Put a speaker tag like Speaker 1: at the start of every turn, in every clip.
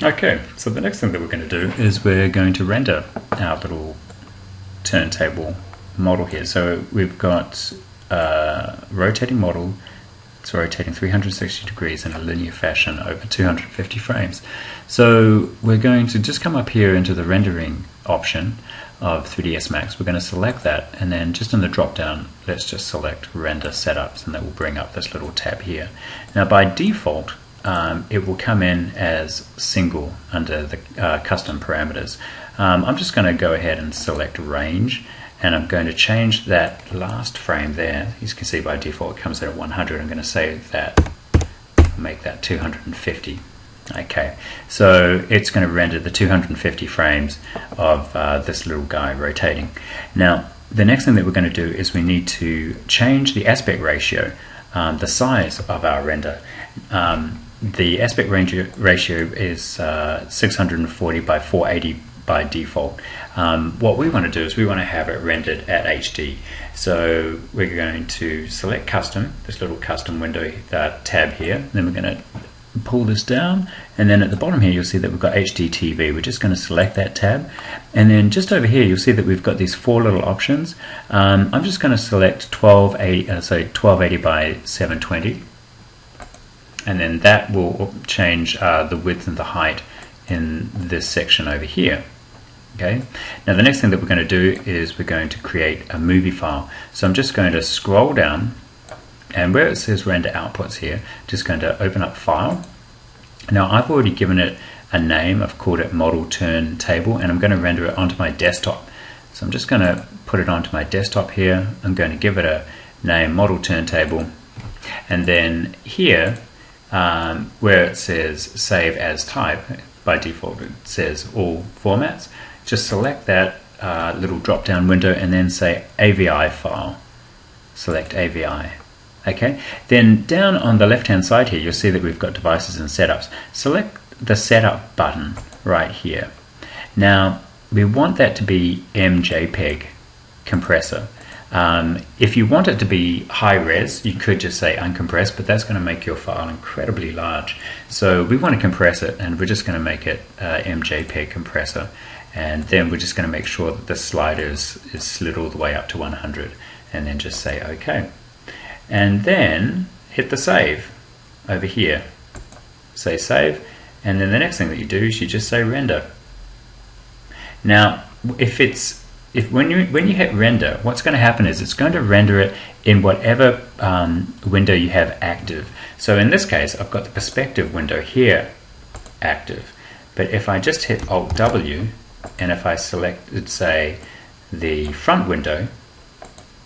Speaker 1: Okay, so the next thing that we're going to do is we're going to render our little turntable model here. So we've got a rotating model. It's rotating 360 degrees in a linear fashion over 250 frames. So we're going to just come up here into the rendering option of 3ds Max. We're going to select that, and then just in the drop down let's just select render setups, and that will bring up this little tab here. Now by default it will come in as single under the custom parameters. I'm just going to go ahead and select range, and I'm going to change that last frame there. As you can see, by default it comes in at 100. I'm going to save that, make that 250. Okay, so it's going to render the 250 frames of this little guy rotating. Now the next thing that we're going to do is we need to change the aspect ratio, the size of our render. The aspect ratio is 640 by 480 by default. What we want to do is we want to have it rendered at HD. So we're going to select custom, this little custom window tab here. Then we're going to pull this down, and then at the bottom here you'll see that we've got HD TV. We're just going to select that tab, and then just over here you'll see that we've got these four little options. I'm just going to select 1280 by 720. And then that will change the width and the height in this section over here. Okay. Now the next thing that we're going to do is we're going to create a movie file. So I'm just going to scroll down, and where it says render outputs here, just going to open up file. Now I've already given it a name. I've called it model turntable, and I'm going to render it onto my desktop. So I'm just going to put it onto my desktop here. I'm going to give it a name, model turntable, and then here where it says save as type, by default it says all formats. Just select that little drop down window and then say AVI file. Select AVI. Okay, then down on the left hand side here you'll see that we've got devices and setups. Select the setup button right here. Now we want that to be MJPEG compressor. If you want it to be high res, you could just say uncompressed, but that's going to make your file incredibly large. So we want to compress it, and we're just going to make it MJPEG compressor, and then we're just going to make sure that the slider is slid all the way up to 100, and then just say OK. And then hit the save over here. Say save, and then the next thing that you do is you just say render. Now when you hit render, what's going to happen is it's going to render it in whatever window you have active. So in this case I've got the perspective window here active, but if I just hit Alt W, and if I select, say, the front window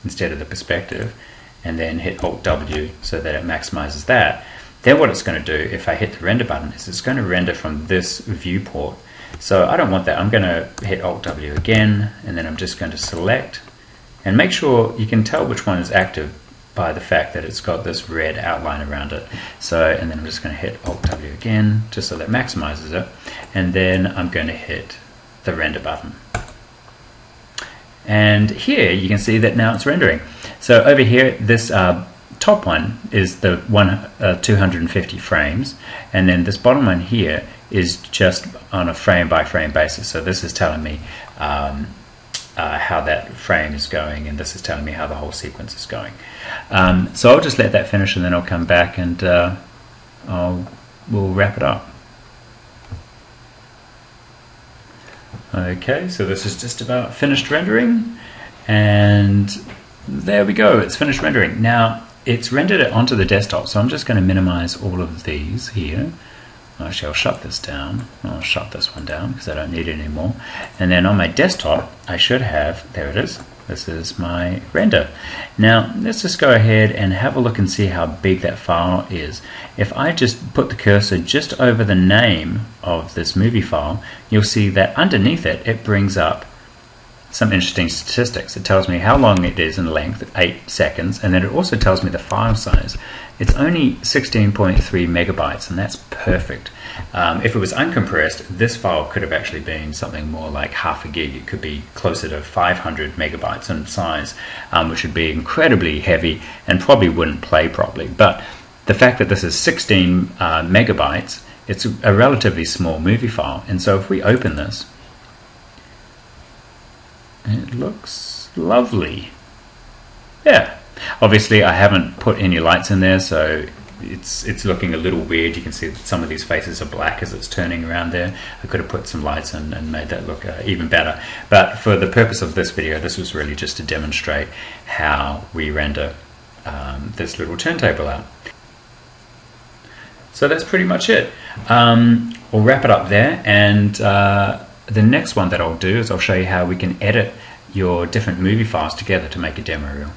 Speaker 1: instead of the perspective, and then hit Alt W so that it maximizes that, then what it's going to do if I hit the render button is it's going to render from this viewport. So I don't want that. I'm going to hit Alt W again, and then I'm just going to select, and make sure you can tell which one is active by the fact that it's got this red outline around it. So, and then I'm just going to hit Alt W again just so that maximizes it, and then I'm going to hit the render button. And here you can see that now it's rendering. So over here, this top one is the 250 frames, and then this bottom one here is just on a frame by frame basis. So this is telling me how that frame is going, and this is telling me how the whole sequence is going. So I'll just let that finish, and then I'll come back and we'll wrap it up. Okay, so this is just about finished rendering, and there we go, it's finished rendering. Now it's rendered it onto the desktop, so I'm just going to minimize all of these here. Actually, I'll shut this down. I'll shut this one down because I don't need it anymore. And then on my desktop, I should have, there it is. This is my render. Now, let's just go ahead and have a look and see how big that file is. If I just put the cursor just over the name of this movie file, you'll see that underneath it, it brings up some interesting statistics. It tells me how long it is in length, 8 seconds, and then it also tells me the file size. It's only 16.3 megabytes, and that's perfect. If it was uncompressed, this file could have actually been something more like half a gig. It could be closer to 500 megabytes in size, which would be incredibly heavy and probably wouldn't play properly. But the fact that this is 16 megabytes it's a relatively small movie file. And so if we open this, it looks lovely. Yeah, obviously I haven't put any lights in there, so it's looking a little weird. You can see that some of these faces are black as it's turning around there. I could have put some lights in and made that look even better. But for the purpose of this video, this was really just to demonstrate how we render this little turntable out. So that's pretty much it. We'll wrap it up there, and the next one that I'll do is I'll show you how we can edit your different movie files together to make a demo reel.